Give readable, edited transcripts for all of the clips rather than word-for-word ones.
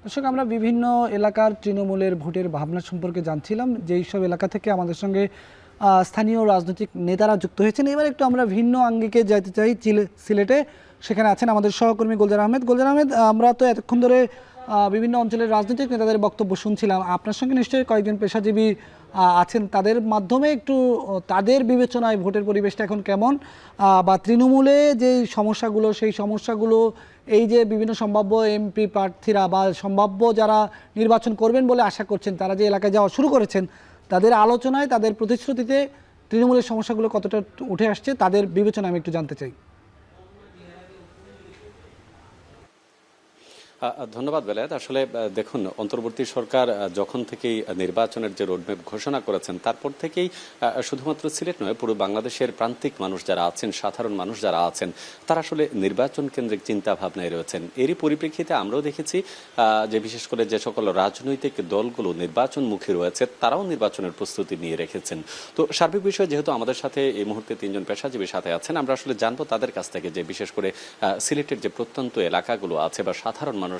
দর্শক, আমরা বিভিন্ন এলাকার তৃণমূলের ভোটের ভাবনা সম্পর্কে জানছিলাম, যেই সব এলাকা থেকে আমাদের সঙ্গে স্থানীয় রাজনৈতিক নেতারা যুক্ত হয়েছেন। এবার একটু আমরা ভিন্ন আঙ্গিকে যেতে চাই সিলেটে। সেখানে আছেন আমাদের সহকর্মী গুলজার আহমেদ। গুলজার আহমেদ, আমরা তো এতক্ষণ ধরে বিভিন্ন অঞ্চলের রাজনৈতিক নেতাদের বক্তব্য শুনছিলাম। আপনার সঙ্গে নিশ্চয়ই কয়েকজন পেশাজীবী আছেন, তাদের মাধ্যমে একটু তাদের বিবেচনায় ভোটের পরিবেশটা এখন কেমন, বা তৃণমূলে যে সমস্যাগুলো, সেই সমস্যাগুলো এই যে বিভিন্ন সম্ভাব্য এমপি প্রার্থীরা বা সম্ভাব্য যারা নির্বাচন করবেন বলে আশা করছেন, তারা যে এলাকায় যাওয়া শুরু করেছেন, তাদের আলোচনায়, তাদের প্রতিশ্রুতিতে তৃণমূলের সমস্যাগুলো কতটা উঠে আসছে, তাদের বিবেচনা আমি একটু জানতে চাই। ধন্যবাদ বেলায়েত। আসলে দেখুন, অন্তর্বর্তী সরকার যখন থেকেই নির্বাচনের যে রোডম্যাপ ঘোষণা করেছেন, তারপর থেকেই শুধুমাত্র সিলেট নয়, পুরো বাংলাদেশের প্রান্তিক মানুষ যারা আছেন, সাধারণ মানুষ যারা আছেন, তারা আসলে নির্বাচন কেন্দ্রিক চিন্তা ভাবনায় রয়েছেন। এরই পরিপ্রেক্ষিতে আমরাও দেখেছি যে বিশেষ করে যে সকল রাজনৈতিক দলগুলো নির্বাচনমুখী রয়েছে, তারাও নির্বাচনের প্রস্তুতি নিয়ে রেখেছেন। তো সার্বিক বিষয়ে যেহেতু আমাদের সাথে এই মুহূর্তে তিনজন পেশাজীবীর সাথে আছেন, আমরা আসলে জানবো তাদের কাছ থেকে যে বিশেষ করে সিলেটের যে প্রত্যন্ত এলাকাগুলো আছে বা সাধারণ মানুষ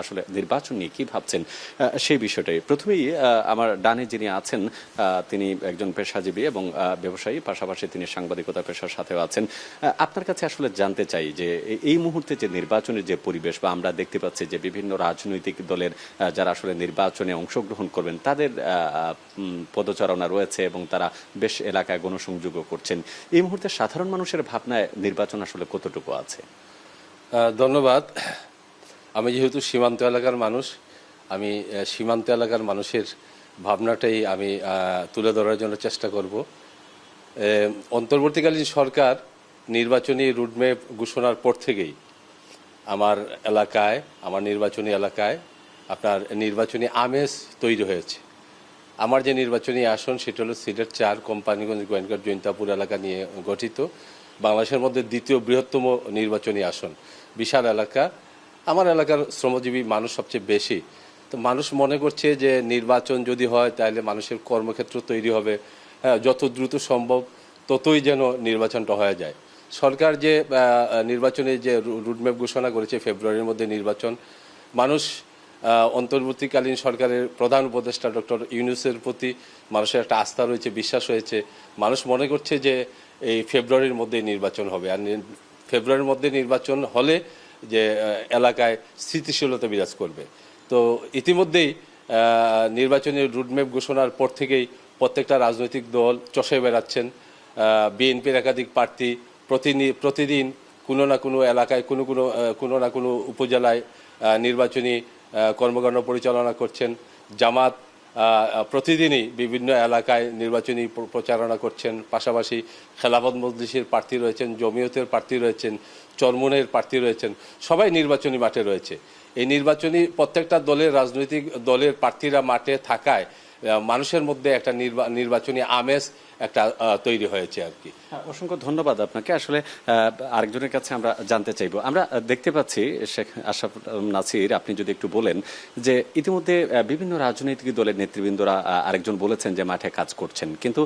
আসলে নির্বাচন নিয়ে কি ভাবছেন সেই বিষয়টাই। প্রথমেই আমার ডানে যিনি আছেন, তিনি একজন পেশাজীবী এবং ব্যবসায়ী, পাশাপাশি তিনি সাংবাদিকতা পেশার সাথেও আছেন। আপনার কাছে আসলে জানতে চাই যে এই মুহূর্তে যে নির্বাচনের যে পরিবেশ, বা আমরা দেখতে পাচ্ছি যে বিভিন্ন রাজনৈতিক দলের যারা আসলে নির্বাচনে অংশগ্রহণ করবেন, তাদের পদচারণা রয়েছে এবং তারা বেশ এলাকায় গণসংযোগও করছেন। এই মুহূর্তে সাধারণ মানুষের ভাবনায় নির্বাচন আসলে কতটুকু আছে? ধন্যবাদ। আমি যেহেতু সীমান্ত এলাকার মানুষ, আমি সীমান্ত এলাকার মানুষের ভাবনাটাই আমি তুলে ধরার জন্য চেষ্টা করব। অন্তর্বর্তীকালীন সরকার নির্বাচনী রুটম্যাপ ঘোষণার পর থেকেই আমার এলাকায়, আমার নির্বাচনী এলাকায় আপনার নির্বাচনী আমেজ তৈরি হয়েছে। আমার যে নির্বাচনী আসন সেটা হলো সিলেট ৪, কোম্পানিগঞ্জ, গোয়েন্দঘাট, জৈন্তাপুর এলাকা নিয়ে গঠিত, বাংলাদেশের মধ্যে দ্বিতীয় বৃহত্তম নির্বাচনী আসন। বিশাল এলাকা, আমার এলাকার শ্রমজীবী মানুষ সবচেয়ে বেশি। তো মানুষ মনে করছে যে নির্বাচন যদি হয় তাহলে মানুষের কর্মক্ষেত্র তৈরি হবে, যত দ্রুত সম্ভব ততই যেন নির্বাচনটা হয়ে যায়। সরকার যে নির্বাচনে যে রুটম্যাপ ঘোষণা করেছে, ফেব্রুয়ারির মধ্যে নির্বাচন, মানুষ অন্তর্বর্তীকালীন সরকারের প্রধান উপদেষ্টা ডক্টর ইউনূসের প্রতি মানুষের একটা আস্থা রয়েছে, বিশ্বাস হয়েছে। মানুষ মনে করছে যে এই ফেব্রুয়ারির মধ্যে নির্বাচন হবে, আর ফেব্রুয়ারির মধ্যে নির্বাচন হলে যে এলাকায় স্থিতিশীলতা বিরাজ করবে। তো ইতিমধ্যেই নির্বাচনের রুটম্যাপ ঘোষণার পর থেকেই প্রত্যেকটা রাজনৈতিক দল চষে বেড়াচ্ছেন। বিএনপির একাধিক প্রার্থী প্রতিদিন কোনো না কোনো এলাকায়, কোনো না কোনো উপজেলায় নির্বাচনী কর্মকাণ্ড পরিচালনা করছেন। জামাত প্রতিদিনই বিভিন্ন এলাকায় নির্বাচনী প্রচারণা করছেন। পাশাপাশি খেলাফত মজলিসের প্রার্থী রয়েছেন, জমিয়তের প্রার্থী রয়েছেন, চরমনের প্রার্থী রয়েছেন, সবাই নির্বাচনী মাঠে রয়েছে। এই নির্বাচনী প্রত্যেকটা দলের, রাজনৈতিক দলের প্রার্থীরা মাঠে থাকায় মানুষের মধ্যে একটা নির্বাচনী আমেজ একটা তৈরি হয়েছে আর কি। অসংখ্য ধন্যবাদ আপনাকে। আসলে আরেকজনের কাছে আমরা জানতে চাইবো। আমরা দেখতে পাচ্ছি শেখ আশরাফ নাছির, আপনি যদি একটু বলেন যে ইতিমধ্যে বিভিন্ন রাজনৈতিক দলের নেতৃবৃন্দরা, আরেকজন বলেছেন যে মাঠে কাজ করছেন, কিন্তু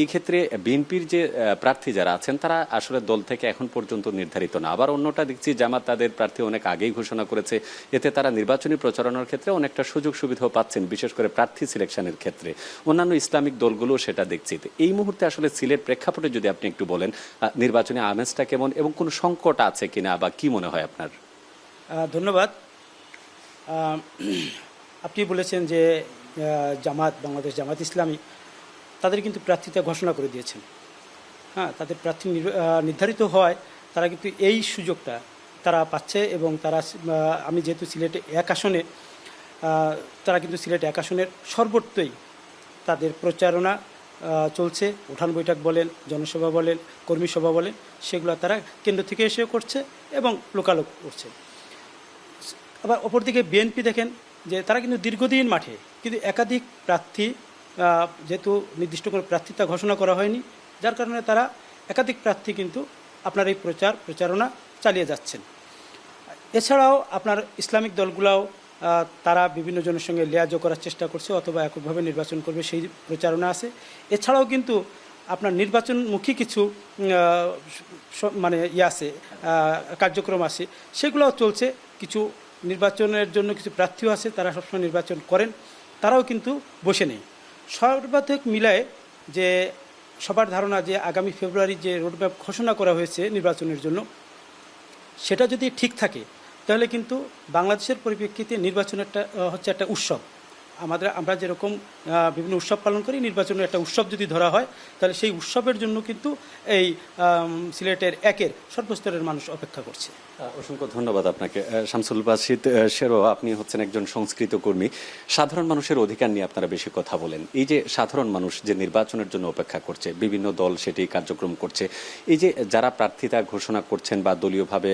এই ক্ষেত্রে বিএনপির যে প্রার্থী যারা আছেন তারা আসলে দল থেকে এখন পর্যন্ত নির্ধারিত না। আবার অন্যটা দেখছি জামাত তাদের প্রার্থী অনেক আগেই ঘোষণা করেছে, এতে তারা নির্বাচনী প্রচারণার ক্ষেত্রে অনেকটা সুযোগ সুবিধাও পাচ্ছেন, বিশেষ করে প্রার্থী সিলেকশনের ক্ষেত্রে। অন্যান্য ইসলামিক দলগুলো সেটা দেখছি। এই মুহূর্তে আসলে সিলেট প্রেক্ষাপটে যদি আপনি একটু বলেন নির্বাচনী আমেজটা কেমন এবং কোন সংকট আছে কিনা, বা কি মনে হয় আপনার? ধন্যবাদ। আপনি বলেছেন যে বাংলাদেশ জামাত ইসলামী তাদের কিন্তু প্রার্থীতা ঘোষণা করে দিয়েছেন। হ্যাঁ, তাদের প্রার্থী নির্ধারিত হয়, তারা কিন্তু এই সুযোগটা তারা পাচ্ছে। এবং তারা, আমি যেহেতু সিলেটে এক আসনে, তারা কিন্তু সিলেট এক আসনের সর্বত্রই তাদের প্রচারণা চলছে। উঠান বৈঠক বলেন, জনসভা বলেন, কর্মী সভা বলেন, সেগুলো তারা কেন্দ্র থেকে এসেও করছে এবং লোকালও করছে। আবার অপরদিকে বিএনপি দেখেন যে তারা কিন্তু দীর্ঘদিন মাঠে, কিন্তু একাধিক প্রার্থী, যেহেতু নির্দিষ্ট করে প্রার্থিতা ঘোষণা করা হয়নি, যার কারণে তারা একাধিক প্রার্থী কিন্তু আপনার এই প্রচারণা চালিয়ে যাচ্ছেন। এছাড়াও আপনার ইসলামিক দলগুলাও তারা বিভিন্ন জনের সঙ্গে লিয়াজও করার চেষ্টা করছে, অথবা এককভাবে নির্বাচন করবে সেই প্রচারণা আছে। এছাড়াও কিন্তু আপনার নির্বাচনমুখী কিছু আছে, কার্যক্রম আছে, সেগুলোও চলছে। কিছু নির্বাচনের জন্য কিছু প্রার্থীও আছে, তারা সবসময় নির্বাচন করেন, তারাও কিন্তু বসে নেই। সর্বাধিক মিলায় যে সবার ধারণা যে আগামী ফেব্রুয়ারি যে রোডম্যাপ ঘোষণা করা হয়েছে নির্বাচনের জন্য, সেটা যদি ঠিক থাকে তাহলে কিন্তু বাংলাদেশের পরিপ্রেক্ষিতে নির্বাচন হচ্ছে একটা উৎসব। আমরা যেরকম বিভিন্ন উৎসব পালন করি, নির্বাচনের একটা উৎসব যদি ধরা হয় তাহলে সেই উৎসবের জন্য কিন্তু এই সিলেটের একের সর্বস্তরের মানুষ অপেক্ষা করছে। অসংখ্য ধন্যবাদ আপনাকে। শামসুল বাসিত শেরো, আপনি হচ্ছেন একজন সংস্কৃত কর্মী, সাধারণ মানুষের অধিকার নিয়ে আপনারা বেশি কথা বলেন। এই যে সাধারণ মানুষ যে নির্বাচনের জন্য অপেক্ষা করছে, বিভিন্ন দল সেটি কার্যক্রম করছে, এই যে যারা প্রার্থিতা ঘোষণা করছেন বা দলীয়ভাবে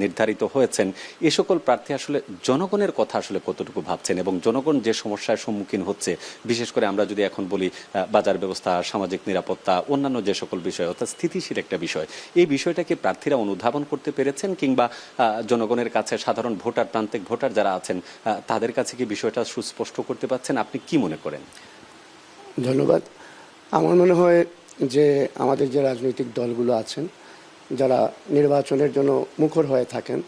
নির্ধারিত হয়েছেন, এ সকল প্রার্থী আসলে জনগণের কথা আসলে কতটুকু ভাবছেন এবং জনগণ যে সমস্যার সম্মুখীন হচ্ছে, বিশেষ করে আমরা যদি এখন বলি বাজার ব্যবস্থা, সামাজিক নিরাপত্তা, অন্যান্য যে সকল বিষয়, অর্থাৎ স্থিতিশীল একটা বিষয়, এই বিষয়টাকে প্রার্থীরা অনুধাবন করতে পেরেছেন কিংবা জনগণের কাছে, সাধারণ ভোটার, প্রান্তিক ভোটার যারা আছেন তাদের কাছে কি বিষয়টা সুস্পষ্ট করতে পারছেন? আপনি কি মনে করেন? ধন্যবাদ। আমার মনে হয় যে আমাদের যে রাজনৈতিক দলগুলো আছেন, যারা নির্বাচনের জন্য মুখর হয়ে থাকেন,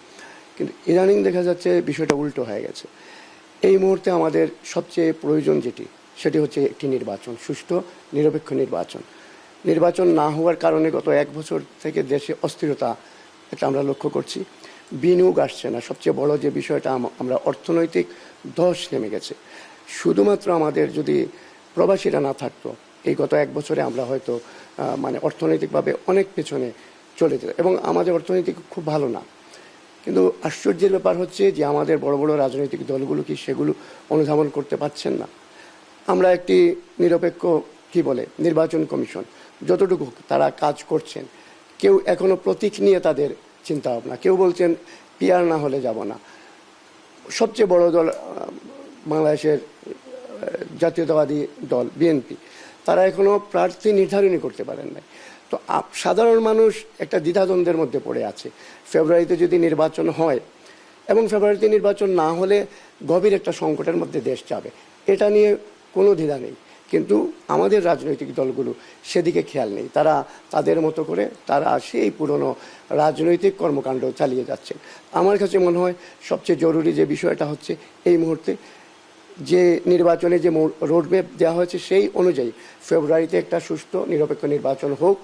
কিন্তু ইদানিং দেখা যাচ্ছে বিষয়টা উল্টো হয়ে গেছে। এই মুহূর্তে আমাদের সবচেয়ে প্রয়োজন সেটি হচ্ছে একটি নির্বাচন, সুষ্ঠু নিরপেক্ষ নির্বাচন। নির্বাচন না হওয়ার কারণে গত 1 বছর থেকে দেশে অস্থিরতা এটা আমরা লক্ষ্য করছি। বিনিয়োগ আসছে না। সবচেয়ে বড় যে বিষয়টা, আমরা অর্থনৈতিক ধস নেমে গেছে। শুধুমাত্র আমাদের যদি প্রবাসীরা না থাকতো, এই গত 1 বছরে আমরা হয়তো অর্থনৈতিকভাবে অনেক পেছনে চলে যেত এবং আমাদের অর্থনীতি খুব ভালো না। কিন্তু আশ্চর্যের ব্যাপার হচ্ছে যে আমাদের বড় বড় রাজনৈতিক দলগুলো কি সেগুলো অনুধাবন করতে পারছেন না। আমরা একটি নিরপেক্ষ নির্বাচন কমিশন যতটুকু তারা কাজ করছেন, কেউ এখনো প্রতীক নিয়ে তাদের চিন্তা ভাবনা, কেউ বলছেন পিআর না হলে যাব না। সবচেয়ে বড় দল বাংলাদেশের জাতীয়তাবাদী দল বিএনপি, তারা এখনো প্রার্থী নির্ধারণই করতে পারেন নাই। তো সাধারণ মানুষ একটা দ্বিধাদ্বন্দ্বের মধ্যে পড়ে আছে। ফেব্রুয়ারিতে যদি নির্বাচন হয় এবং ফেব্রুয়ারিতে নির্বাচন না হলে গভীর একটা সংকটের মধ্যে দেশ যাবে, এটা নিয়ে কোনো দ্বিধা নেই। কিন্তু আমাদের রাজনৈতিক দলগুলো সেদিকে খেয়াল নেই। তারা তাদের মতো করে তারা সেই পুরনো রাজনৈতিক কর্মকাণ্ড চালিয়ে যাচ্ছে। আমার কাছে মনে হয় সবচেয়ে জরুরি যে বিষয়টা হচ্ছে এই মুহূর্তে যে নির্বাচনে যে রোডম্যাপ দেওয়া হয়েছে সেই অনুযায়ী ফেব্রুয়ারিতে একটা সুষ্ঠু নিরপেক্ষ নির্বাচন হোক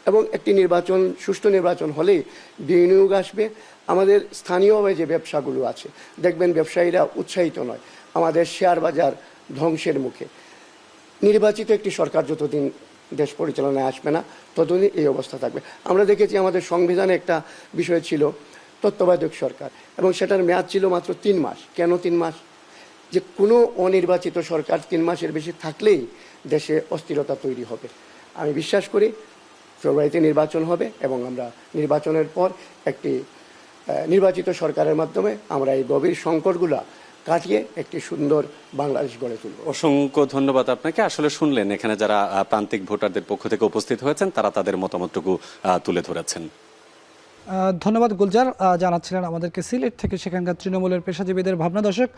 এবং একটি সুষ্ঠু নির্বাচন হলেই বিনিয়োগ আসবে। আমাদের স্থানীয়ভাবে যে ব্যবসাগুলো আছে, দেখবেন ব্যবসায়ীরা উৎসাহিত নয়। আমাদের শেয়ার বাজার ধ্বংসের মুখে। নির্বাচিত একটি সরকার যতদিন দেশ পরিচালনায় আসবে না, ততদিন এই অবস্থা থাকবে। আমরা দেখেছি আমাদের সংবিধানে একটা বিষয় ছিল তত্ত্বাবধায়ক সরকার, এবং সেটার মেয়াদ ছিল মাত্র 3 মাস। কেন 3 মাস? যে কোনো অনির্বাচিত সরকার 3 মাসের বেশি থাকলেই দেশে অস্থিরতা তৈরি হবে। আমি বিশ্বাস করি ফেব্রুয়ারিতে নির্বাচন হবে এবং আমরা নির্বাচনের পর একটি নির্বাচিত সরকারের মাধ্যমে আমরা এই গভীর সংকটগুলা কাটিয়ে একটি সুন্দর বাংলাদেশ গড়ে তুলব। অসংখ্য ধন্যবাদ আপনাকে। আসলে শুনলেন এখানে যারা প্রান্তিক ভোটারদের পক্ষ থেকে উপস্থিত হয়েছেন, তারা তাদের মতামতটুকু তুলে ধরেছেন। ধন্যবাদ গুলজার, জানাচ্ছিলেন আমাদেরকে সিলেট থেকে সেখানকার তৃণমূলের পেশাজীবীদের ভাবনা। দর্শক,